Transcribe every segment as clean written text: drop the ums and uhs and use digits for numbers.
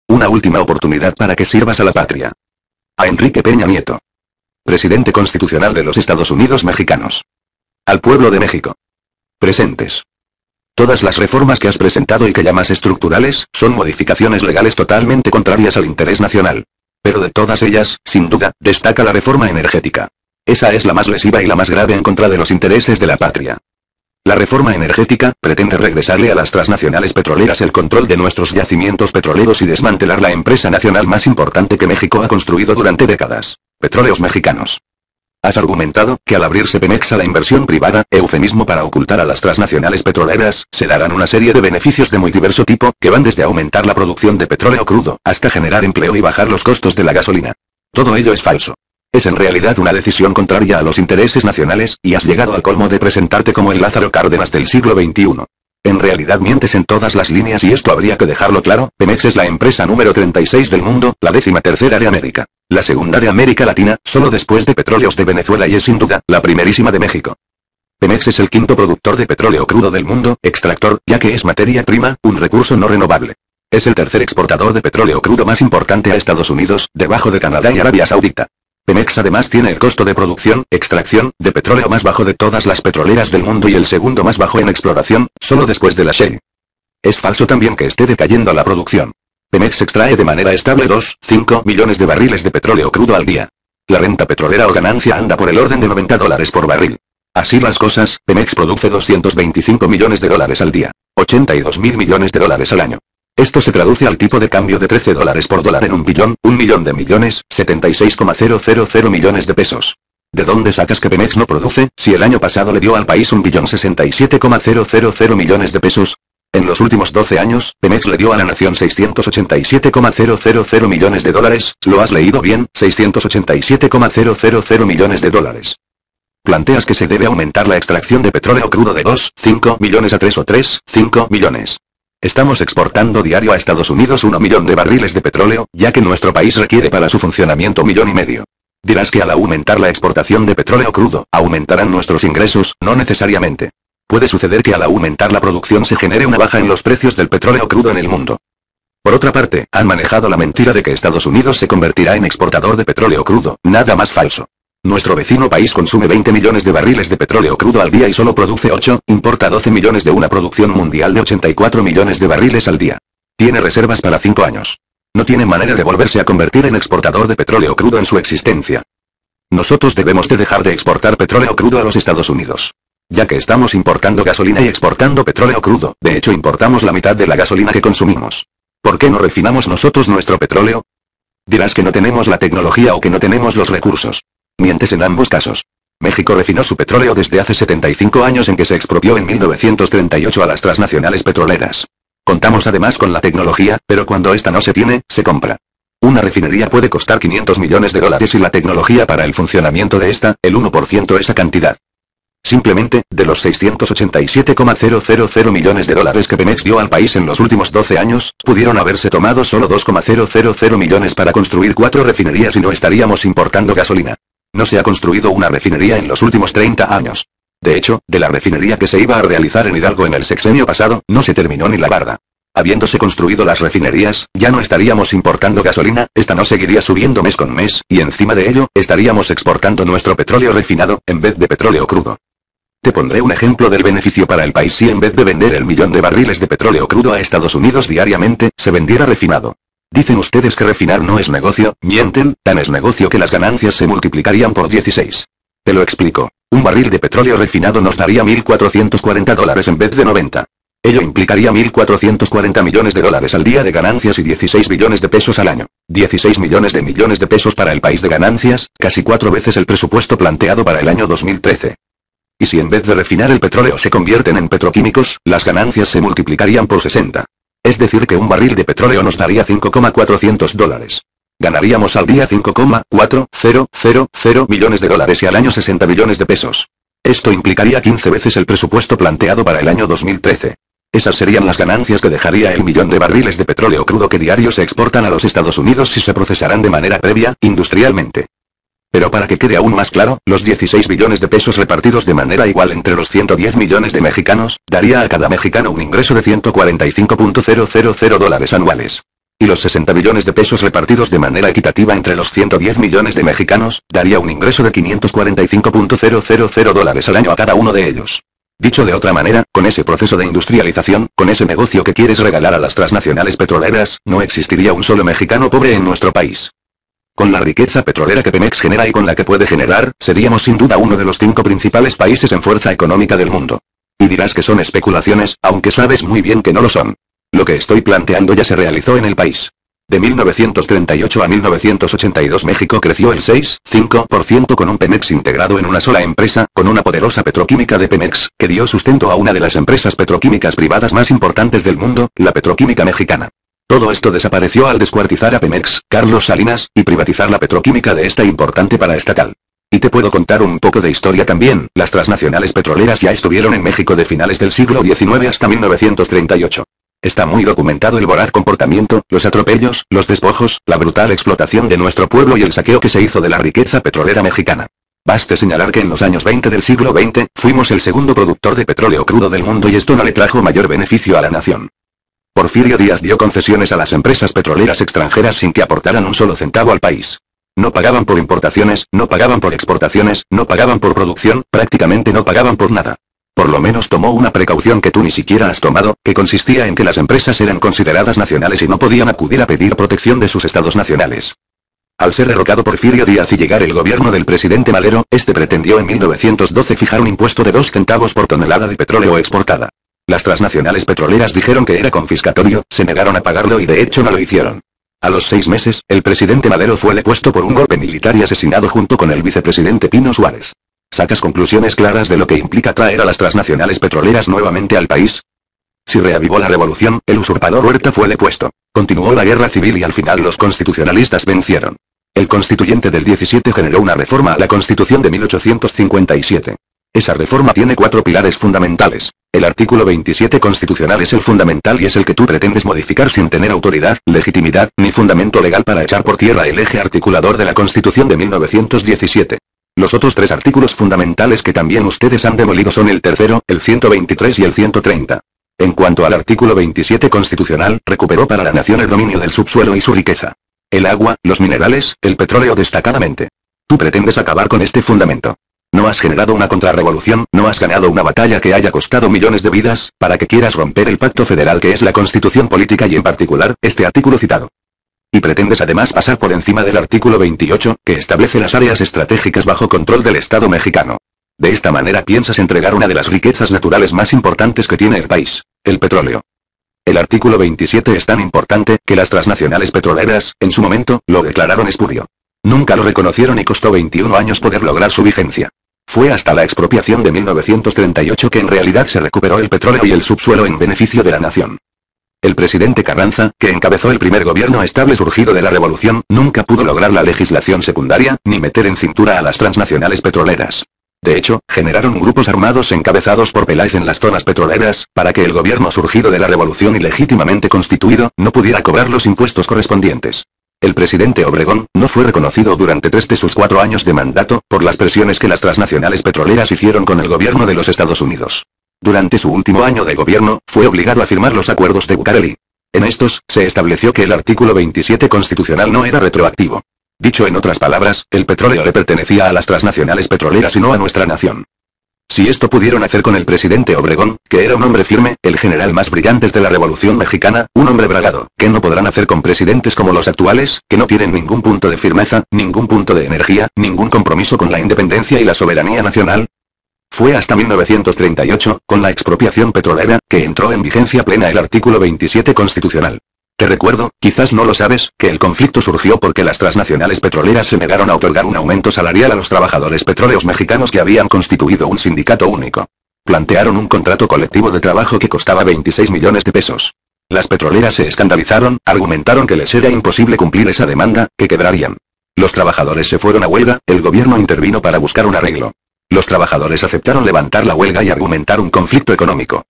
Una última oportunidad para que sirvas a la patria. A Enrique Peña Nieto, presidente constitucional de los Estados Unidos mexicanos. Al pueblo de México. Presentes. Todas las reformas que has presentado y que llamas estructurales, son modificaciones legales totalmente contrarias al interés nacional. Pero de todas ellas, sin duda, destaca la reforma energética. Esa es la más lesiva y la más grave en contra de los intereses de la patria. La reforma energética pretende regresarle a las transnacionales petroleras el control de nuestros yacimientos petroleros y desmantelar la empresa nacional más importante que México ha construido durante décadas, Petróleos Mexicanos. Has argumentado que al abrirse Pemex a la inversión privada, eufemismo para ocultar a las transnacionales petroleras, se darán una serie de beneficios de muy diverso tipo, que van desde aumentar la producción de petróleo crudo, hasta generar empleo y bajar los costos de la gasolina. Todo ello es falso. Es en realidad una decisión contraria a los intereses nacionales, y has llegado al colmo de presentarte como el Lázaro Cárdenas del siglo XXI. En realidad mientes en todas las líneas y esto habría que dejarlo claro. Pemex es la empresa número 36 del mundo, la 13ª de América, la segunda de América Latina, solo después de Petróleos de Venezuela y es sin duda, la primerísima de México. Pemex es el quinto productor de petróleo crudo del mundo, extractor, ya que es materia prima, un recurso no renovable. Es el tercer exportador de petróleo crudo más importante a Estados Unidos, debajo de Canadá y Arabia Saudita. Pemex además tiene el costo de producción, extracción, de petróleo más bajo de todas las petroleras del mundo y el segundo más bajo en exploración, solo después de la Shell. Es falso también que esté decayendo la producción. Pemex extrae de manera estable 2,5 millones de barriles de petróleo crudo al día. La renta petrolera o ganancia anda por el orden de $90 por barril. Así las cosas, Pemex produce 225 millones de dólares al día, 82.000 millones de dólares al año. Esto se traduce al tipo de cambio de $13 por dólar en un millón de millones, 76,000 millones de pesos. ¿De dónde sacas que Pemex no produce, si el año pasado le dio al país 1.067,000 millones de pesos? En los últimos 12 años, Pemex le dio a la nación 687,000 millones de dólares, ¿lo has leído bien? 687,000 millones de dólares. Planteas que se debe aumentar la extracción de petróleo crudo de 2,5 millones a 3 o 3,5 millones. Estamos exportando diario a Estados Unidos 1 millón de barriles de petróleo, ya que nuestro país requiere para su funcionamiento 1,5 millones. Dirás que al aumentar la exportación de petróleo crudo, aumentarán nuestros ingresos, no necesariamente. Puede suceder que al aumentar la producción se genere una baja en los precios del petróleo crudo en el mundo. Por otra parte, han manejado la mentira de que Estados Unidos se convertirá en exportador de petróleo crudo, nada más falso. Nuestro vecino país consume 20 millones de barriles de petróleo crudo al día y solo produce 8, importa 12 millones de una producción mundial de 84 millones de barriles al día. Tiene reservas para 5 años. No tiene manera de volverse a convertir en exportador de petróleo crudo en su existencia. Nosotros debemos de dejar de exportar petróleo crudo a los Estados Unidos. Ya que estamos importando gasolina y exportando petróleo crudo, de hecho importamos la mitad de la gasolina que consumimos. ¿Por qué no refinamos nosotros nuestro petróleo? Dirás que no tenemos la tecnología o que no tenemos los recursos. Mientes en ambos casos. México refinó su petróleo desde hace 75 años en que se expropió en 1938 a las transnacionales petroleras. Contamos además con la tecnología, pero cuando esta no se tiene, se compra. Una refinería puede costar 500 millones de dólares y la tecnología para el funcionamiento de esta, el 1% esa cantidad. Simplemente, de los 687,000 millones de dólares que Pemex dio al país en los últimos 12 años, pudieron haberse tomado solo 2,000 millones para construir 4 refinerías y no estaríamos importando gasolina. No se ha construido una refinería en los últimos 30 años. De hecho, de la refinería que se iba a realizar en Hidalgo en el sexenio pasado, no se terminó ni la barda. Habiéndose construido las refinerías, ya no estaríamos importando gasolina, esta no seguiría subiendo mes con mes, y encima de ello, estaríamos exportando nuestro petróleo refinado, en vez de petróleo crudo. Te pondré un ejemplo del beneficio para el país si en vez de vender el millón de barriles de petróleo crudo a Estados Unidos diariamente, se vendiera refinado. Dicen ustedes que refinar no es negocio, mienten, tan es negocio que las ganancias se multiplicarían por 16. Te lo explico. Un barril de petróleo refinado nos daría $1.440 en vez de 90. Ello implicaría 1.440 millones de dólares al día de ganancias y 16 billones de pesos al año. 16 millones de pesos para el país de ganancias, casi 4 veces el presupuesto planteado para el año 2013. Y si en vez de refinar el petróleo se convierten en petroquímicos, las ganancias se multiplicarían por 60. Es decir que un barril de petróleo nos daría $5.400. Ganaríamos al día 5,400 millones de dólares y al año 60 billones de pesos. Esto implicaría 15 veces el presupuesto planteado para el año 2013. Esas serían las ganancias que dejaría el millón de barriles de petróleo crudo que diario se exportan a los Estados Unidos si se procesarán de manera previa, industrialmente. Pero para que quede aún más claro, los 16 billones de pesos repartidos de manera igual entre los 110 millones de mexicanos, daría a cada mexicano un ingreso de $145.000 anuales. Y los 60 billones de pesos repartidos de manera equitativa entre los 110 millones de mexicanos, daría un ingreso de $545.000 al año a cada uno de ellos. Dicho de otra manera, con ese proceso de industrialización, con ese negocio que quieres regalar a las transnacionales petroleras, no existiría un solo mexicano pobre en nuestro país. Con la riqueza petrolera que Pemex genera y con la que puede generar, seríamos sin duda uno de los 5 principales países en fuerza económica del mundo. Y dirás que son especulaciones, aunque sabes muy bien que no lo son. Lo que estoy planteando ya se realizó en el país. De 1938 a 1982 México creció el 6,5% con un Pemex integrado en una sola empresa, con una poderosa petroquímica de Pemex, que dio sustento a una de las empresas petroquímicas privadas más importantes del mundo, la petroquímica mexicana. Todo esto desapareció al descuartizar a Pemex, Carlos Salinas, y privatizar la petroquímica de esta importante paraestatal. Y te puedo contar un poco de historia también, las transnacionales petroleras ya estuvieron en México de finales del siglo XIX hasta 1938. Está muy documentado el voraz comportamiento, los atropellos, los despojos, la brutal explotación de nuestro pueblo y el saqueo que se hizo de la riqueza petrolera mexicana. Baste señalar que en los años 20 del siglo XX, fuimos el segundo productor de petróleo crudo del mundo y esto no le trajo mayor beneficio a la nación. Porfirio Díaz dio concesiones a las empresas petroleras extranjeras sin que aportaran un solo centavo al país. No pagaban por importaciones, no pagaban por exportaciones, no pagaban por producción, prácticamente no pagaban por nada. Por lo menos tomó una precaución que tú ni siquiera has tomado, que consistía en que las empresas eran consideradas nacionales y no podían acudir a pedir protección de sus estados nacionales. Al ser derrocado Porfirio Díaz y llegar el gobierno del presidente Madero, este pretendió en 1912 fijar un impuesto de 2 centavos por tonelada de petróleo exportada. Las transnacionales petroleras dijeron que era confiscatorio, se negaron a pagarlo y de hecho no lo hicieron. A los 6 meses, el presidente Madero fue depuesto por un golpe militar y asesinado junto con el vicepresidente Pino Suárez. ¿Sacas conclusiones claras de lo que implica traer a las transnacionales petroleras nuevamente al país? Si reavivó la revolución, el usurpador Huerta fue depuesto. Continuó la guerra civil y al final los constitucionalistas vencieron. El constituyente del 17 generó una reforma a la Constitución de 1857. Esa reforma tiene 4 pilares fundamentales. El artículo 27 constitucional es el fundamental y es el que tú pretendes modificar sin tener autoridad, legitimidad, ni fundamento legal para echar por tierra el eje articulador de la Constitución de 1917. Los otros 3 artículos fundamentales que también ustedes han demolido son el tercero, el 123 y el 130. En cuanto al artículo 27 constitucional, recuperó para la nación el dominio del subsuelo y su riqueza. El agua, los minerales, el petróleo destacadamente. Tú pretendes acabar con este fundamento. No has generado una contrarrevolución, no has ganado una batalla que haya costado millones de vidas, para que quieras romper el pacto federal que es la Constitución política y en particular, este artículo citado. Y pretendes además pasar por encima del artículo 28, que establece las áreas estratégicas bajo control del Estado mexicano. De esta manera piensas entregar una de las riquezas naturales más importantes que tiene el país, el petróleo. El artículo 27 es tan importante, que las transnacionales petroleras, en su momento, lo declararon espurio. Nunca lo reconocieron y costó 21 años poder lograr su vigencia. Fue hasta la expropiación de 1938 que en realidad se recuperó el petróleo y el subsuelo en beneficio de la nación. El presidente Carranza, que encabezó el primer gobierno estable surgido de la revolución, nunca pudo lograr la legislación secundaria, ni meter en cintura a las transnacionales petroleras. De hecho, generaron grupos armados encabezados por Peláez en las zonas petroleras, para que el gobierno surgido de la revolución y legítimamente constituido, no pudiera cobrar los impuestos correspondientes. El presidente Obregón, no fue reconocido durante 3 de sus 4 años de mandato, por las presiones que las transnacionales petroleras hicieron con el gobierno de los Estados Unidos. Durante su último año de gobierno, fue obligado a firmar los acuerdos de Bucareli. En estos, se estableció que el artículo 27 constitucional no era retroactivo. Dicho en otras palabras, el petróleo le pertenecía a las transnacionales petroleras y no a nuestra nación. Si esto pudieron hacer con el presidente Obregón, que era un hombre firme, el general más brillante de la Revolución Mexicana, un hombre bragado, ¿qué no podrán hacer con presidentes como los actuales, que no tienen ningún punto de firmeza, ningún punto de energía, ningún compromiso con la independencia y la soberanía nacional? Fue hasta 1938, con la expropiación petrolera, que entró en vigencia plena el artículo 27 constitucional. Te recuerdo, quizás no lo sabes, que el conflicto surgió porque las transnacionales petroleras se negaron a otorgar un aumento salarial a los trabajadores petróleos mexicanos que habían constituido un sindicato único. Plantearon un contrato colectivo de trabajo que costaba 26 millones de pesos. Las petroleras se escandalizaron, argumentaron que les era imposible cumplir esa demanda, que quebrarían. Los trabajadores se fueron a huelga, el gobierno intervino para buscar un arreglo. Los trabajadores aceptaron levantar la huelga y argumentar un conflicto económico.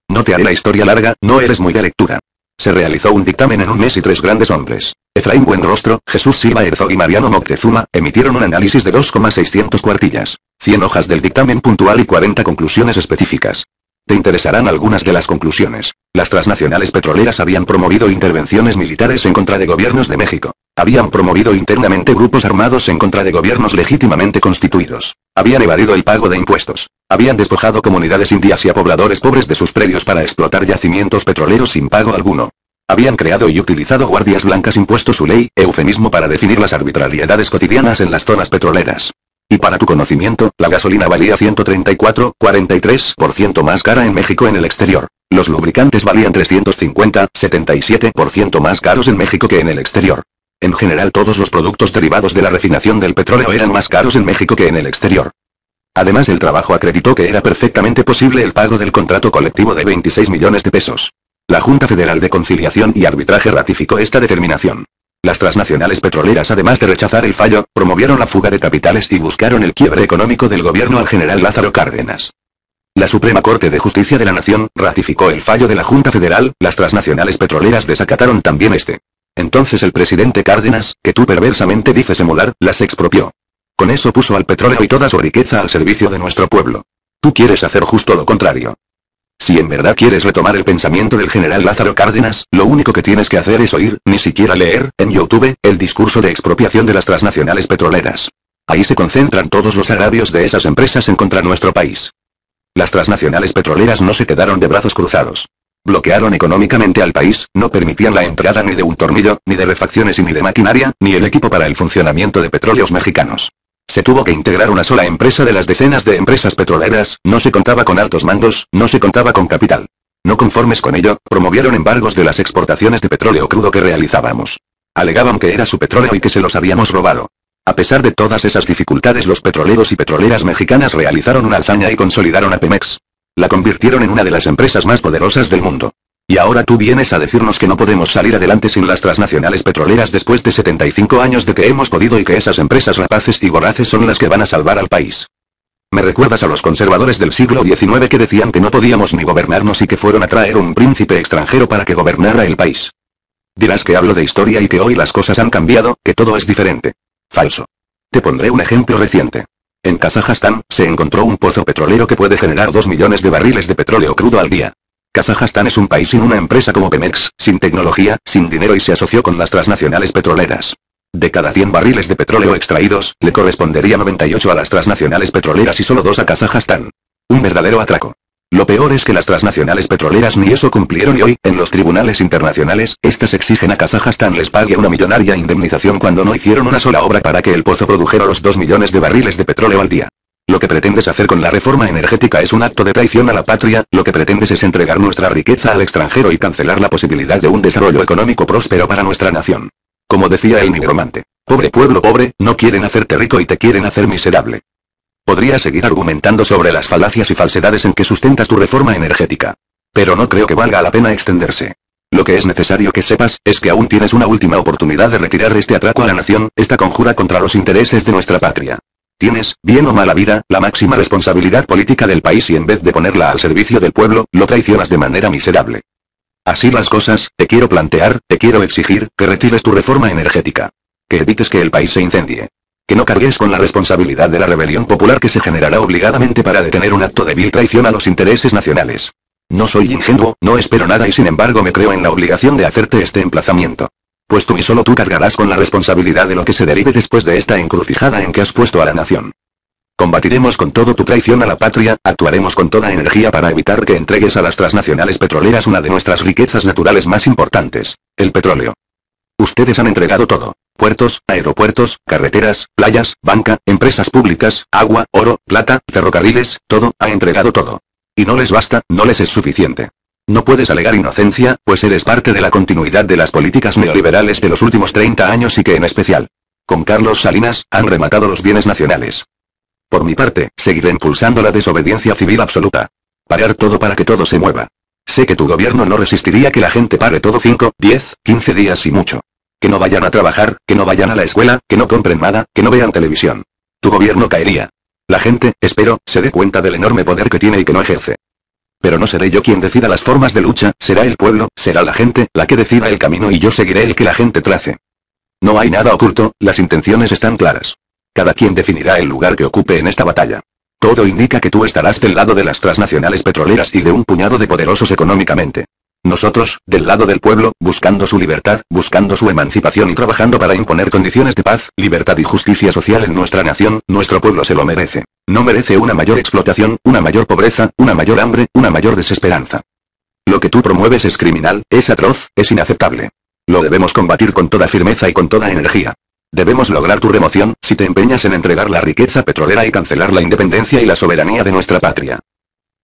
No te haré la historia larga, no eres muy de lectura. Se realizó un dictamen en un mes y 3 grandes hombres, Efraín Buenrostro, Jesús Silva Herzog y Mariano Moctezuma, emitieron un análisis de 2,600 cuartillas, 100 hojas del dictamen puntual y 40 conclusiones específicas. Te interesarán algunas de las conclusiones. Las transnacionales petroleras habían promovido intervenciones militares en contra de gobiernos de México. Habían promovido internamente grupos armados en contra de gobiernos legítimamente constituidos. Habían evadido el pago de impuestos. Habían despojado comunidades indias y a pobladores pobres de sus predios para explotar yacimientos petroleros sin pago alguno. Habían creado y utilizado guardias blancas, impuesto su ley, eufemismo para definir las arbitrariedades cotidianas en las zonas petroleras. Y para tu conocimiento, la gasolina valía 134,43% más cara en México en el exterior. Los lubricantes valían 350,77% más caros en México que en el exterior. En general, todos los productos derivados de la refinación del petróleo eran más caros en México que en el exterior. Además, el trabajo acreditó que era perfectamente posible el pago del contrato colectivo de 26 millones de pesos. La Junta Federal de Conciliación y Arbitraje ratificó esta determinación. Las transnacionales petroleras, además de rechazar el fallo, promovieron la fuga de capitales y buscaron el quiebre económico del gobierno al general Lázaro Cárdenas. La Suprema Corte de Justicia de la Nación ratificó el fallo de la Junta Federal. Las transnacionales petroleras desacataron también este. Entonces el presidente Cárdenas, que tú perversamente dices emular, las expropió. Con eso puso al petróleo y toda su riqueza al servicio de nuestro pueblo. Tú quieres hacer justo lo contrario. Si en verdad quieres retomar el pensamiento del general Lázaro Cárdenas, lo único que tienes que hacer es oír, ni siquiera leer, en YouTube, el discurso de expropiación de las transnacionales petroleras. Ahí se concentran todos los agravios de esas empresas en contra nuestro país. Las transnacionales petroleras no se quedaron de brazos cruzados. Bloquearon económicamente al país, no permitían la entrada ni de un tornillo, ni de refacciones y ni de maquinaria, ni el equipo para el funcionamiento de petróleos mexicanos. Se tuvo que integrar una sola empresa de las decenas de empresas petroleras, no se contaba con altos mandos, no se contaba con capital. No conformes con ello, promovieron embargos de las exportaciones de petróleo crudo que realizábamos. Alegaban que era su petróleo y que se los habíamos robado. A pesar de todas esas dificultades, los petroleros y petroleras mexicanas realizaron una hazaña y consolidaron a Pemex. La convirtieron en una de las empresas más poderosas del mundo. Y ahora tú vienes a decirnos que no podemos salir adelante sin las transnacionales petroleras después de 75 años de que hemos podido y que esas empresas rapaces y voraces son las que van a salvar al país. Me recuerdas a los conservadores del siglo XIX que decían que no podíamos ni gobernarnos y que fueron a traer un príncipe extranjero para que gobernara el país. Dirás que hablo de historia y que hoy las cosas han cambiado, que todo es diferente. Falso. Te pondré un ejemplo reciente. En Kazajstán, se encontró un pozo petrolero que puede generar 2 millones de barriles de petróleo crudo al día. Kazajstán es un país sin una empresa como Pemex, sin tecnología, sin dinero y se asoció con las transnacionales petroleras. De cada 100 barriles de petróleo extraídos, le correspondería 98 a las transnacionales petroleras y solo 2 a Kazajstán. Un verdadero atraco. Lo peor es que las transnacionales petroleras ni eso cumplieron y hoy, en los tribunales internacionales, estas exigen a Kazajstán les pague una millonaria indemnización cuando no hicieron una sola obra para que el pozo produjera los 2 millones de barriles de petróleo al día. Lo que pretendes hacer con la reforma energética es un acto de traición a la patria, lo que pretendes es entregar nuestra riqueza al extranjero y cancelar la posibilidad de un desarrollo económico próspero para nuestra nación. Como decía el nigromante, pobre pueblo pobre, no quieren hacerte rico y te quieren hacer miserable. Podría seguir argumentando sobre las falacias y falsedades en que sustentas tu reforma energética. Pero no creo que valga la pena extenderse. Lo que es necesario que sepas, es que aún tienes una última oportunidad de retirar este atraco a la nación, esta conjura contra los intereses de nuestra patria. Tienes, bien o mala vida, la máxima responsabilidad política del país y en vez de ponerla al servicio del pueblo, lo traicionas de manera miserable. Así las cosas, te quiero plantear, te quiero exigir, que retires tu reforma energética. Que evites que el país se incendie. Que no cargues con la responsabilidad de la rebelión popular que se generará obligadamente para detener un acto de vil traición a los intereses nacionales. No soy ingenuo, no espero nada y sin embargo me creo en la obligación de hacerte este emplazamiento. Pues tú y solo tú cargarás con la responsabilidad de lo que se derive después de esta encrucijada en que has puesto a la nación. Combatiremos con todo tu traición a la patria, actuaremos con toda energía para evitar que entregues a las transnacionales petroleras una de nuestras riquezas naturales más importantes, el petróleo. Ustedes han entregado todo. Puertos, aeropuertos, carreteras, playas, banca, empresas públicas, agua, oro, plata, ferrocarriles, todo, ha entregado todo. Y no les basta, no les es suficiente. No puedes alegar inocencia, pues eres parte de la continuidad de las políticas neoliberales de los últimos 30 años y que en especial, con Carlos Salinas, han rematado los bienes nacionales. Por mi parte, seguiré impulsando la desobediencia civil absoluta. Parar todo para que todo se mueva. Sé que tu gobierno no resistiría que la gente pare todo 5, 10, 15 días y mucho. Que no vayan a trabajar, que no vayan a la escuela, que no compren nada, que no vean televisión. Tu gobierno caería. La gente, espero, se dé cuenta del enorme poder que tiene y que no ejerce. Pero no seré yo quien decida las formas de lucha, será el pueblo, será la gente, la que decida el camino y yo seguiré el que la gente trace. No hay nada oculto, las intenciones están claras. Cada quien definirá el lugar que ocupe en esta batalla. Todo indica que tú estarás del lado de las transnacionales petroleras y de un puñado de poderosos económicamente. Nosotros, del lado del pueblo, buscando su libertad, buscando su emancipación y trabajando para imponer condiciones de paz, libertad y justicia social en nuestra nación, nuestro pueblo se lo merece. No merece una mayor explotación, una mayor pobreza, una mayor hambre, una mayor desesperanza. Lo que tú promueves es criminal, es atroz, es inaceptable. Lo debemos combatir con toda firmeza y con toda energía. Debemos lograr tu remoción, si te empeñas en entregar la riqueza petrolera y cancelar la independencia y la soberanía de nuestra patria.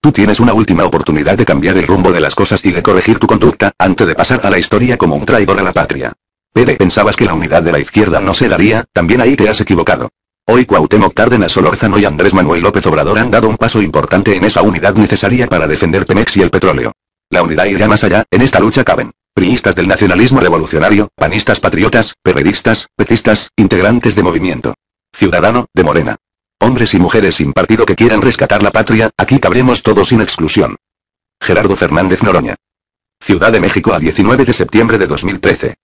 Tú tienes una última oportunidad de cambiar el rumbo de las cosas y de corregir tu conducta, antes de pasar a la historia como un traidor a la patria. Pero pensabas que la unidad de la izquierda no se daría, también ahí te has equivocado. Hoy Cuauhtémoc Cárdenas Solórzano y Andrés Manuel López Obrador han dado un paso importante en esa unidad necesaria para defender Pemex y el petróleo. La unidad irá más allá, en esta lucha caben priistas del nacionalismo revolucionario, panistas patriotas, perredistas, petistas, integrantes de Movimiento Ciudadano, de Morena. Hombres y mujeres sin partido que quieran rescatar la patria, aquí cabremos todos sin exclusión. Gerardo Fernández Noroña. Ciudad de México a 19 de septiembre de 2013.